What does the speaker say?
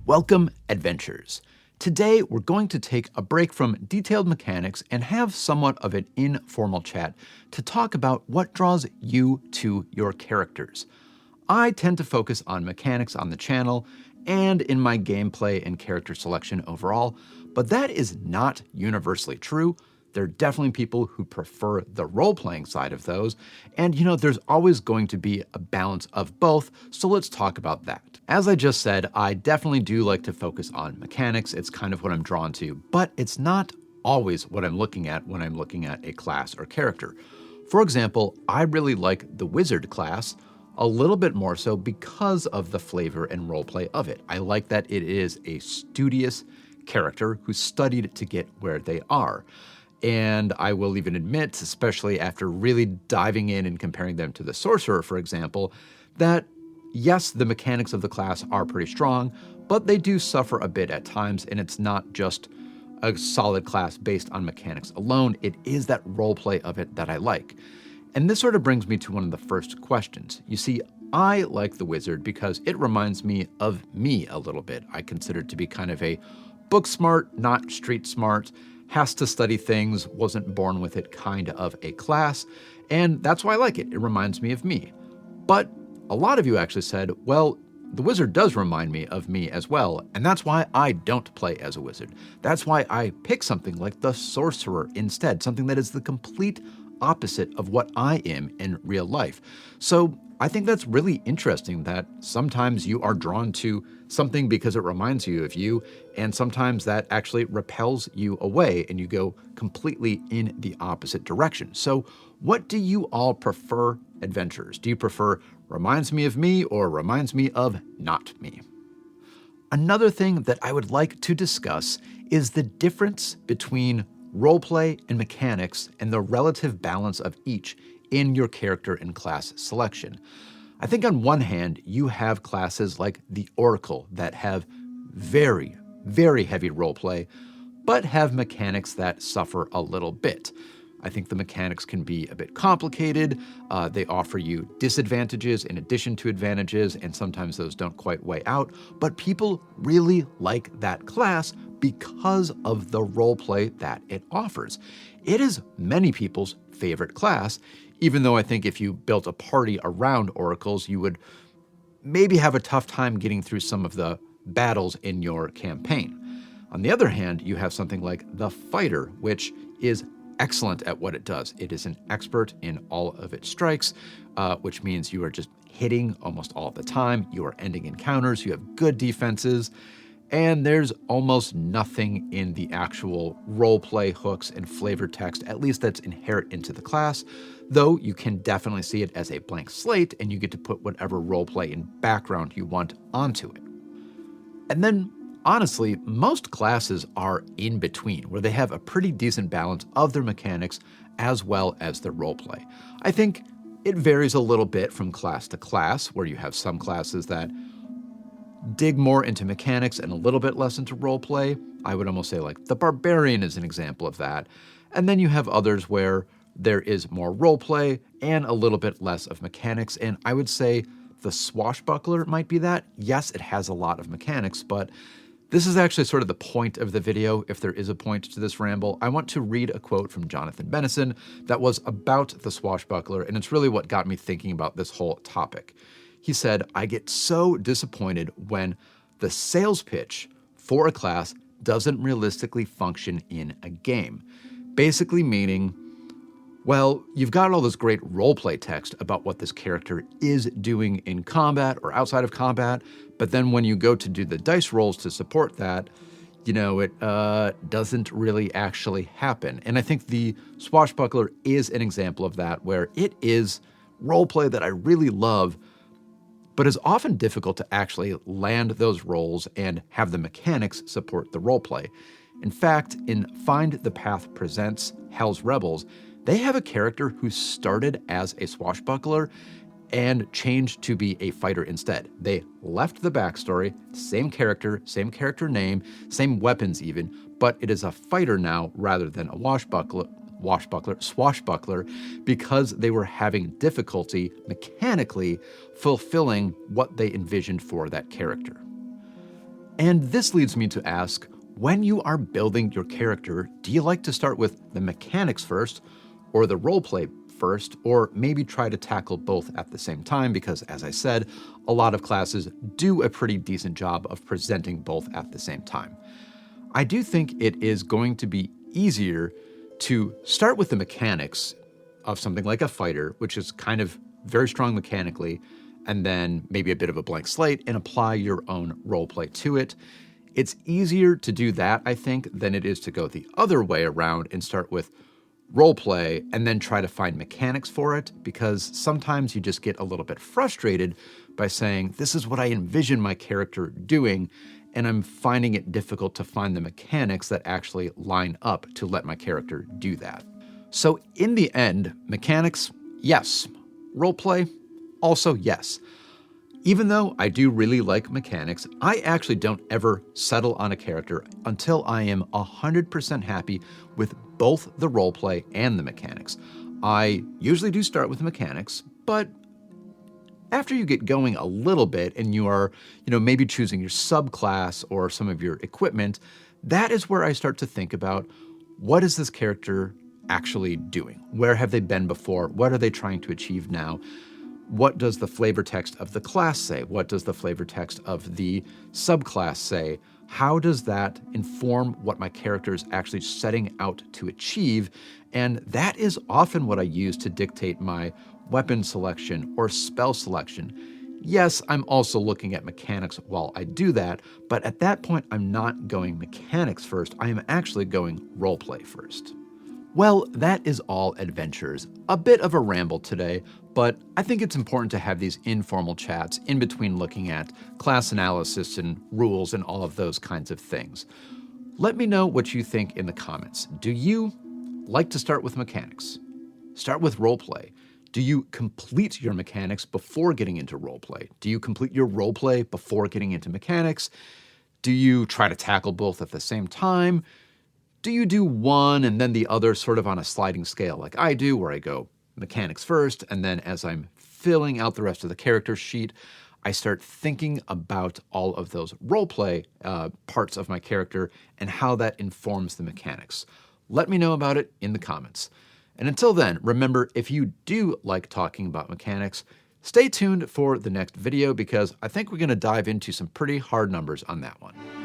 Welcome, adventurers. Today, we're going to take a break from detailed mechanics and have somewhat of an informal chat to talk about what draws you to your characters. I tend to focus on mechanics on the channel and in my gameplay and character selection overall, but that is not universally true. There are definitely people who prefer the role-playing side of those, and there's always going to be a balance of both, so let's talk about that. As I just said, I definitely do like to focus on mechanics. It's kind of what I'm drawn to, but it's not always what I'm looking at when I'm looking at a class or character. For example, I really like the wizard class, a little bit more so because of the flavor and roleplay of it. I like that it is a studious character who studied to get where they are. And I will even admit, especially after really diving in and comparing them to the sorcerer, for example, that yes, the mechanics of the class are pretty strong, but they do suffer a bit at times, and it's not just a solid class based on mechanics alone. It is that roleplay of it that I like. And this sort of brings me to one of the first questions. You see, I like the wizard because it reminds me of me a little bit. I consider it to be kind of a book smart, not street smart, has to study things, wasn't born with it kind of a class, and that's why I like it. It reminds me of me. But a lot of you actually said, well, the wizard does remind me of me as well, and that's why I don't play as a wizard. That's why I pick something like the sorcerer instead, something that is the complete opposite of what I am in real life. So I think that's really interesting that sometimes you are drawn to something because it reminds you of you, and sometimes that actually repels you away and you go completely in the opposite direction. So what do you all prefer, adventurers? Do you prefer reminds me of me or reminds me of not me? Another thing that I would like to discuss is the difference between roleplay and mechanics and the relative balance of each in your character and class selection. I think on one hand, you have classes like the Oracle that have very, very heavy roleplay, but have mechanics that suffer a little bit. I think the mechanics can be a bit complicated. They offer you disadvantages in addition to advantages, and sometimes those don't quite weigh out. But people really like that class because of the roleplay that it offers. It is many people's favorite class, even though I think if you built a party around oracles, you would maybe have a tough time getting through some of the battles in your campaign. On the other hand, you have something like the fighter, which is excellent at what it does. It is an expert in all of its strikes, which means you are just hitting almost all the time. You are ending encounters. You have good defenses. And there's almost nothing in the actual roleplay hooks and flavor text, at least that's inherent into the class, though you can definitely see it as a blank slate and you get to put whatever roleplay and background you want onto it. And then, honestly, most classes are in between, where they have a pretty decent balance of their mechanics as well as their roleplay. I think it varies a little bit from class to class, where you have some classes that dig more into mechanics and a little bit less into roleplay. I would almost say like the Barbarian is an example of that. And then you have others where there is more roleplay and a little bit less of mechanics. And I would say the Swashbuckler might be that. Yes, it has a lot of mechanics, but this is actually sort of the point of the video, if there is a point to this ramble. I want to read a quote from Jonathan Bennison that was about the Swashbuckler, and it's really what got me thinking about this whole topic. He said, "I get so disappointed when the sales pitch for a class doesn't realistically function in a game." Basically meaning, well, you've got all this great roleplay text about what this character is doing in combat or outside of combat, but then when you go to do the dice rolls to support that, it doesn't really actually happen. And I think the Swashbuckler is an example of that, where it is roleplay that I really love, but is often difficult to actually land those roles and have the mechanics support the roleplay. In fact, in Find the Path Presents Hell's Rebels, they have a character who started as a swashbuckler and changed to be a fighter instead. They left the backstory, same character name, same weapons even, but it is a fighter now rather than a swashbuckler, because they were having difficulty mechanically fulfilling what they envisioned for that character. And this leads me to ask, when you are building your character, do you like to start with the mechanics first, or the roleplay first, or maybe try to tackle both at the same time? Because as I said, a lot of classes do a pretty decent job of presenting both at the same time. I do think it is going to be easier to start with the mechanics of something like a fighter, which is kind of very strong mechanically, and then maybe a bit of a blank slate and apply your own roleplay to it. It's easier to do that, I think, than it is to go the other way around and start with roleplay and then try to find mechanics for it, because sometimes you just get a little bit frustrated by saying, this is what I envision my character doing, and I'm finding it difficult to find the mechanics that actually line up to let my character do that. So in the end, mechanics, yes. Roleplay, also yes. Even though I do really like mechanics, I actually don't ever settle on a character until I am 100% happy with both the roleplay and the mechanics. I usually do start with the mechanics, but after you get going a little bit and you are, maybe choosing your subclass or some of your equipment, that is where I start to think about, what is this character actually doing? Where have they been before? What are they trying to achieve now? What does the flavor text of the class say? What does the flavor text of the subclass say? How does that inform what my character is actually setting out to achieve? And that is often what I use to dictate my weapon selection or spell selection. Yes, I'm also looking at mechanics while I do that, but at that point, I'm not going mechanics first. I am actually going roleplay first. Well, that is all adventures. A bit of a ramble today, but I think it's important to have these informal chats in between looking at class analysis and rules and all of those kinds of things. Let me know what you think in the comments. Do you like to start with mechanics? Start with roleplay. Do you complete your mechanics before getting into roleplay? Do you complete your roleplay before getting into mechanics? Do you try to tackle both at the same time? Do you do one and then the other sort of on a sliding scale like I do, where I go mechanics first, and then as I'm filling out the rest of the character sheet, I start thinking about all of those roleplay parts of my character and how that informs the mechanics? Let me know about it in the comments. And until then, remember, if you do like talking about mechanics, stay tuned for the next video, because I think we're going to dive into some pretty hard numbers on that one.